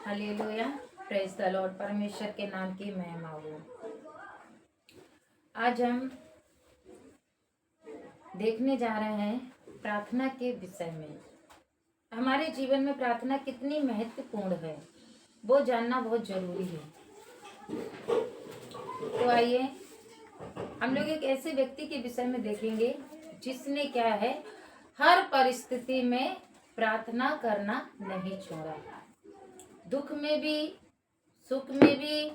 Hallelujah, praise the Lord. परमेश्वर के नाम की महिमा हो। आज हम देखने जा रहे हैं प्रार्थना के विषय में। हमारे जीवन में प्रार्थना कितनी महत्वपूर्ण है वो जानना बहुत जरूरी है। तो आइए हम लोग एक ऐसे व्यक्ति के विषय में देखेंगे जिसने क्या है, हर परिस्थिति में प्रार्थना करना नहीं छोड़ा। दुख में भी, सुख में भी,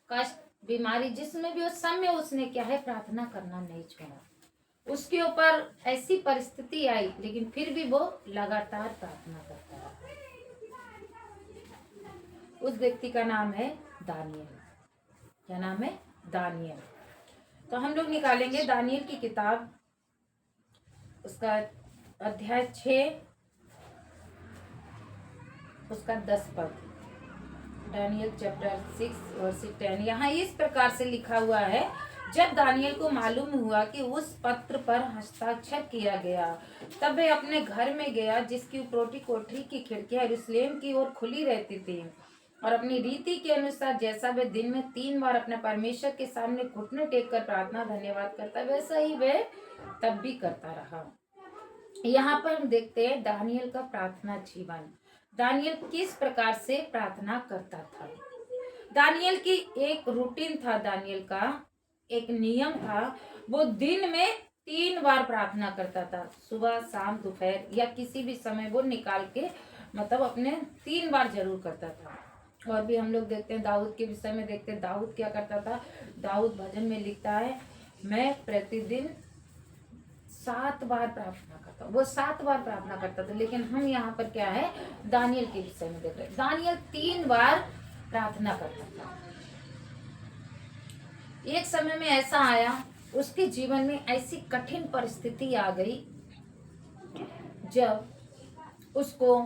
कष्ट, बीमारी, जिसमें भी उस समय उसने क्या है, प्रार्थना करना नहीं छोड़ा। उसके ऊपर ऐसी परिस्थिति आई लेकिन फिर भी वो लगातार प्रार्थना करता रहा। उस व्यक्ति का नाम है दानियल। क्या नाम है? दानियल। तो हम लोग निकालेंगे दानियल की किताब, उसका अध्याय 6, उसका 10 पद। Daniel chapter 6 verse 10। यहाँ इस प्रकार से लिखा हुआ है, जब दानियल को मालूम हुआ कि उस पत्र पर हस्ताक्षर किया गया, तब वह अपने घर में गया जिसकी ऊपरी कोठरी की खिड़कियां यरूशलेम की ओर खुली रहती थी, और अपनी रीति के अनुसार जैसा वह दिन में 3 बार अपने परमेश्वर के सामने घुटने टेक कर प्रार्थना धन्यवाद करता, वैसा ही वह तब भी करता रहा। यहाँ पर हम देखते हैं दानियल का प्रार्थना जीवन। दानियल किस प्रकार से प्रार्थना करता था। दानियल की एक रूटीन था, दानियल का एक नियम था। वो दिन में 3 बार प्रार्थना करता था, सुबह, शाम, दोपहर, या किसी भी समय वो निकाल के मतलब अपने 3 बार जरूर करता था। और भी हम लोग देखते हैं दाऊद के विषय में, देखते हैं दाऊद क्या करता था। दाऊद भजन में लिखता है, मैं प्रतिदिन 7 बार प्रार्थना करता हूँ। वो 7 बार प्रार्थना करता था। लेकिन हम यहाँ पर क्या है, दानियल के विषय में देख रहे हैं। दानियल 3 बार प्रार्थना करता था। एक समय में ऐसा आया, उसके जीवन में ऐसी कठिन परिस्थिति आ गई जब उसको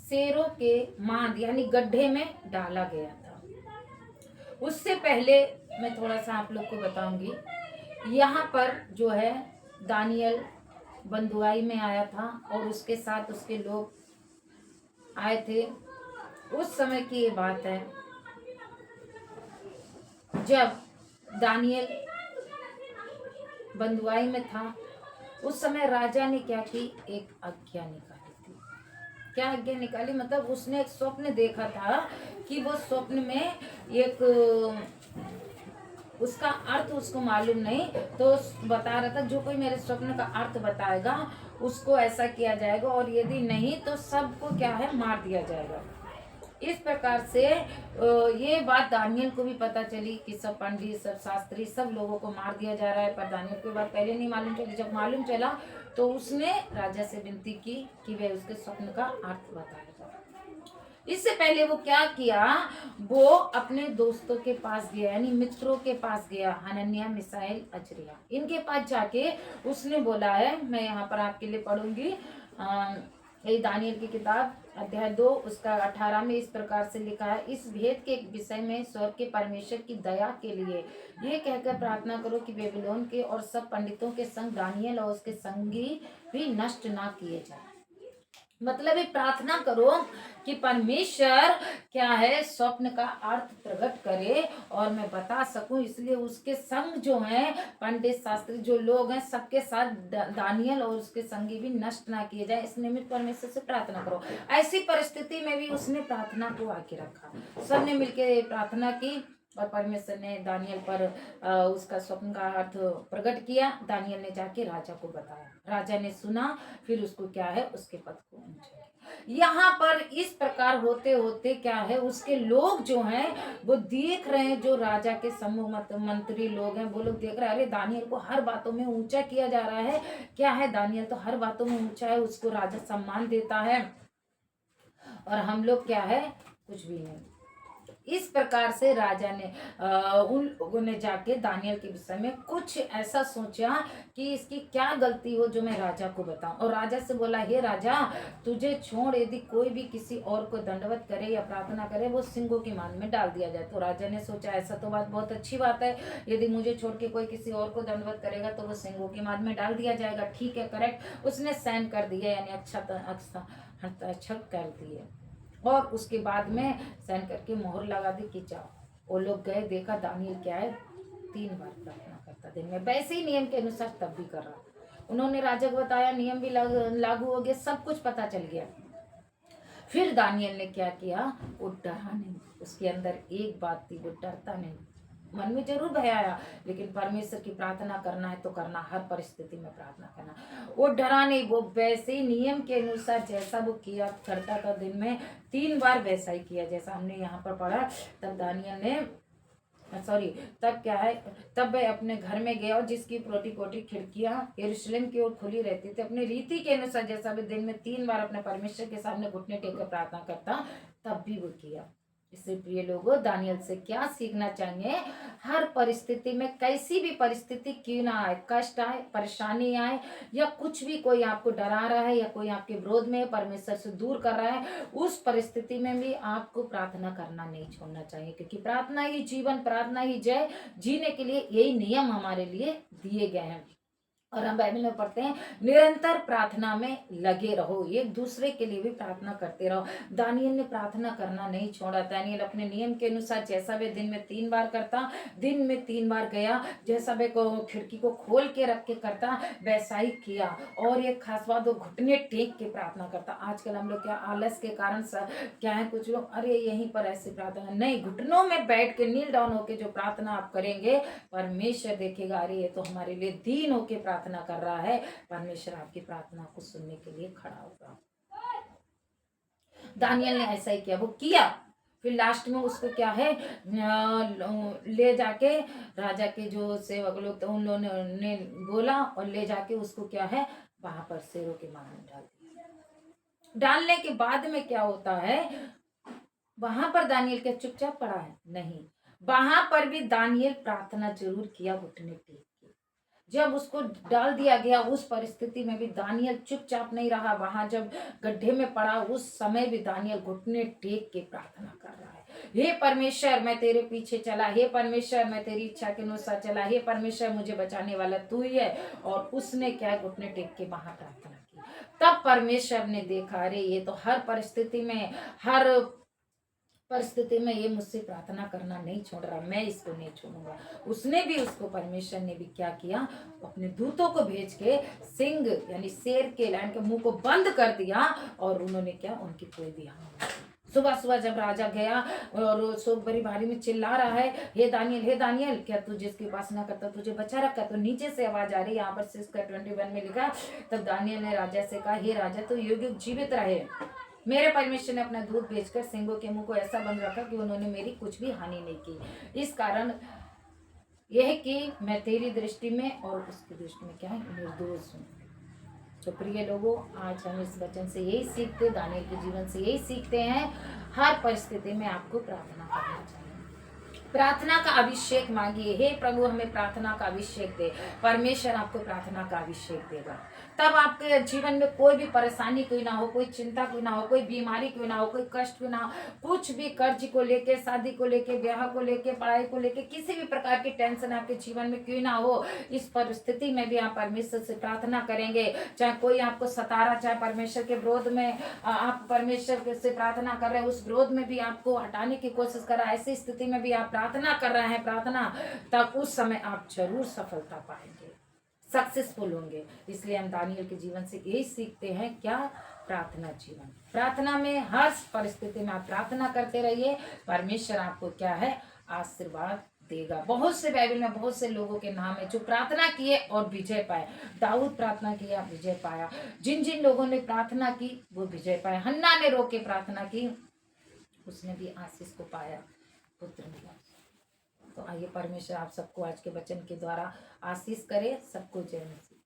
शेरों के मांद यानी गड्ढे में डाला गया था। उससे पहले मैं थोड़ा सा आप लोग को बताऊंगी। यहाँ पर जो है दानियल बंधुआई में आया था और उसके साथ उसके लोग आए थे। उस समय की ये बात है जब दानियल बंधुआई में था। उस समय राजा ने क्या की, एक आज्ञा निकाली थी। क्या आज्ञा निकाली? मतलब उसने एक स्वप्न देखा था कि वो स्वप्न में एक, उसका अर्थ उसको मालूम नहीं, तो बता रहा था जो कोई मेरे स्वप्न का अर्थ बताएगा उसको ऐसा किया जाएगा, और यदि नहीं तो सबको क्या है, मार दिया जाएगा। इस प्रकार से ये बात दानियल को भी पता चली कि सब पंडित, सब शास्त्री, सब लोगों को मार दिया जा रहा है। पर दानियल को बात पहले नहीं मालूम चली। जब मालूम चला तो उसने राजा से विनती की कि वह उसके स्वप्न का अर्थ बताएगा। इससे पहले वो क्या किया, वो अपने दोस्तों के पास गया, यानी मित्रों के पास गया, हनन्याह, मिसाइल, अजरिया, इनके पास जाके उसने बोला है, मैं यहाँ पर आपके लिए पढ़ूंगी। ये दानियल की किताब अध्याय 2 उसका 18 में इस प्रकार से लिखा है, इस भेद के विषय में स्वर्ग के परमेश्वर की दया के लिए ये कहकर प्रार्थना करो कि बेबीलोन के और सब पंडितों के संग दानियल और उसके संगी भी नष्ट ना किए जाए। मतलब ये प्रार्थना करो कि परमेश्वर क्या है, स्वप्न का अर्थ प्रकट करे और मैं बता सकूं। इसलिए उसके संग जो है पंडित, शास्त्री, जो लोग हैं, सबके साथ दानियल और उसके संगी भी नष्ट ना किए जाए, इस निमित्त परमेश्वर से प्रार्थना करो। ऐसी परिस्थिति में भी उसने प्रार्थना को आके रखा। सबने मिलकर प्रार्थना की और परमेश्वर ने दानियल पर उसका स्वप्न का अर्थ प्रकट किया। दानियल ने जाके राजा को बताया, राजा ने सुना, फिर उसको क्या है, उसके पद को ऊंचा किया। यहाँ पर इस प्रकार होते होते क्या है, उसके लोग जो हैं वो देख रहे हैं, जो राजा के समूह मंत्री लोग हैं वो लोग देख रहे हैं, अरे दानियल को हर बातों में ऊंचा किया जा रहा है। क्या है, दानियल तो हर बातों में ऊंचा है, उसको राजा सम्मान देता है, और हम लोग क्या है, कुछ भी नहीं। इस प्रकार से राजा ने उन लोगों ने जाके दानियल के विषय में कुछ ऐसा सोचा कि इसकी क्या गलती हो जो मैं राजा को बताऊं। और राजा से बोला, हे राजा, तुझे छोड़ यदि कोई भी किसी और को दंडवत करे या प्रार्थना करे वो सिंहों की मान में डाल दिया जाए। तो राजा ने सोचा ऐसा तो बात बहुत अच्छी बात है, यदि मुझे छोड़ के कोई किसी और को दंडवत करेगा तो वो सिंहों की मान में डाल दिया जाएगा। ठीक है, करेक्ट। उसने साइन कर दिया, यानी अच्छा कर दिए। और उसके बाद में साइन करके मोहर लगा दी कि जाओ। वो लोग गए, देखा दानियल क्या है, 3 बार प्रार्थना करता दिन में, वैसे ही नियम के अनुसार तब भी कर रहा। उन्होंने राजा को बताया, नियम भी लागू हो गया, सब कुछ पता चल गया। फिर दानियल ने क्या किया, वो डरा नहीं। उसके अंदर एक बात थी, वो डरता नहीं। मन में जरूर भय आया, लेकिन परमेश्वर की प्रार्थना करना है तो करना, हर परिस्थिति में प्रार्थना करना। वो डरा नहीं, वो वैसे ही नियम के अनुसार जैसा वो किया करता था दिन में 3 बार वैसा ही किया जैसा हमने यहाँ पर पढ़ा। तब दानियल ने तब क्या है, तब वह अपने घर में गया और जिसकी कोटी कोटी खिड़कियां यरूशलेम की ओर खुली रहती थी, अपनी रीति के अनुसार जैसा भी दिन में 3 बार अपने परमेश्वर के सामने घुटने टेक कर प्रार्थना करता, तब भी वो किया। इसलिए प्रिय लोगों, दानियल से क्या सीखना चाहिए, हर परिस्थिति में, कैसी भी परिस्थिति क्यों ना आए, कष्ट आए, परेशानी आए, या कुछ भी कोई आपको डरा रहा है या कोई आपके विरोध में परमेश्वर से दूर कर रहा है, उस परिस्थिति में भी आपको प्रार्थना करना नहीं छोड़ना चाहिए, क्योंकि प्रार्थना ही जीवन, प्रार्थना ही जय। जीने के लिए यही नियम हमारे लिए दिए गए हैं। और हम बाइबल में पढ़ते हैं, निरंतर प्रार्थना में लगे रहो, एक दूसरे के लिए भी प्रार्थना करते रहो। दानियल ने प्रार्थना करना नहीं छोड़ा। दानियल अपने नियम के अनुसार जैसा वे दिन में 3 बार करता, दिन में 3 बार गया, जैसा वे खिड़की को खोल के रख के करता, वैसा ही किया। और एक खास बात, वो घुटने टेक के प्रार्थना करता। आजकल हम लोग क्या आलस के कारण क्या है, कुछ लोग अरे यहीं पर ऐसे प्रार्थना नहीं, घुटनों में बैठ के नील डाउन होके जो प्रार्थना आप करेंगे, परमेश्वर देखेगा, अरे ये तो हमारे लिए दीन होके प्रार्थना कर रहा है, परमेश्वर आपकी प्रार्थना को सुनने के लिए खड़ा होगा। दानियल ने ऐसा ही किया, वो किया। फिर लास्ट में उसको क्या है, ले जाके राजा के जो सेवक लोग थे उन लोगों ने बोला और ले जाके उसको क्या है, वहां पर शेरों के मान में डाल दिया। डालने के बाद में क्या होता है, वहां पर दानियल क्या चुपचाप पड़ा है? नहीं, वहां पर भी दानियल प्रार्थना जरूर किया, घुटने टेक के। जब उसको डाल दिया गया, उस परिस्थिति में भी दानियल चुपचाप नहीं रहा। वहां जब गड्ढे में पड़ा, उस समय भी दानियल घुटने टेक के प्रार्थना कर रहा है, हे परमेश्वर मैं तेरे पीछे चला, हे परमेश्वर मैं तेरी इच्छा के अनुसार चला, हे परमेश्वर मुझे बचाने वाला तू ही है। और उसने क्या, घुटने टेक के वहां प्रार्थना की। तब परमेश्वर ने देखा, अरे ये तो हर परिस्थिति में, हर परिस्थिति में ये मुझसे प्रार्थना करना नहीं छोड़ रहा, मैं इसको नहीं छोड़ूंगा। उसने भी, उसको परमेश्वर ने भी क्या किया, अपने दूतों को भेज के सिंह यानी शेर के लाइन के मुंह को बंद कर दिया, और उन्होंने क्या, उनकी कोई भी हानि नहीं की। सुबह सुबह जब राजा गया और शोक भरी भारी में चिल्ला रहा है, हे दानियल, क्या तू जिसकी उपासना करता तुझे बचा रखा? तो नीचे से आवाज आ रही है, यहाँ पर 6:21 में लिखा, तब दानियल ने राजा से कहा, हे राजा, तो युग युग जीवित रहे। मेरे परमेश्वर ने अपना दूत भेजकर सिंहों के मुंह को ऐसा बंद रखा कि उन्होंने मेरी कुछ भी हानि नहीं की। इस कारण यह कि मैं तेरी दृष्टि में और उसकी दृष्टि में क्या है, निर्दोष हूँ। तो प्रिय लोगों, आज हम इस वचन से यही सीखते, दानियल के जीवन से यही सीखते हैं, हर परिस्थिति में आपको प्रार्थना करना चाहिए। प्रार्थना का अभिषेक मांगिए, हे प्रभु हमें प्रार्थना का अभिषेक दे। परमेश्वर आपको प्रार्थना का अभिषेक देगा। तब आपके जीवन में कोई भी परेशानी क्यों ना हो, कोई चिंता क्यों ना हो, कोई बीमारी क्यों ना हो, कोई कष्ट क्यों ना हो, कुछ भी, कर्ज को लेके, शादी को लेके, ब्याह को लेके, पढ़ाई को लेके, किसी भी प्रकार की टेंशन आपके जीवन में क्यों ना हो, इस परिस्थिति में भी आप परमेश्वर से प्रार्थना करेंगे। चाहे कोई आपको सता रहा, चाहे परमेश्वर के विरोध में आप परमेश्वर से प्रार्थना कर रहे हैं, उस विरोध में भी आपको हटाने की कोशिश कर रहा है, ऐसी स्थिति में भी आप प्रार्थना कर रहे हैं, प्रार्थना, तब उस समय आप जरूर सफलता पाएंगे, सक्सेसफुल होंगे। इसलिए हम दानियल के जीवन से यही सीखते हैं, क्या, प्रार्थना जीवन। प्रार्थना में हर परिस्थिति में आप प्रार्थना करते रहिए, परमेश्वर आपको क्या है, आशीर्वाद देगा। बहुत से बाइबल में बहुत से लोगों के नाम है जो प्रार्थना किए और विजय पाए। दाऊद प्रार्थना किया, विजय पाया। जिन जिन लोगों ने प्रार्थना की वो विजय पाए। हन्ना ने रो के प्रार्थना की, उसने भी आशीष को पाया, पुत्र मिला। तो आइए परमेश्वर आप सबको आज के वचन के द्वारा आशीष करे, सबको जय मसीह।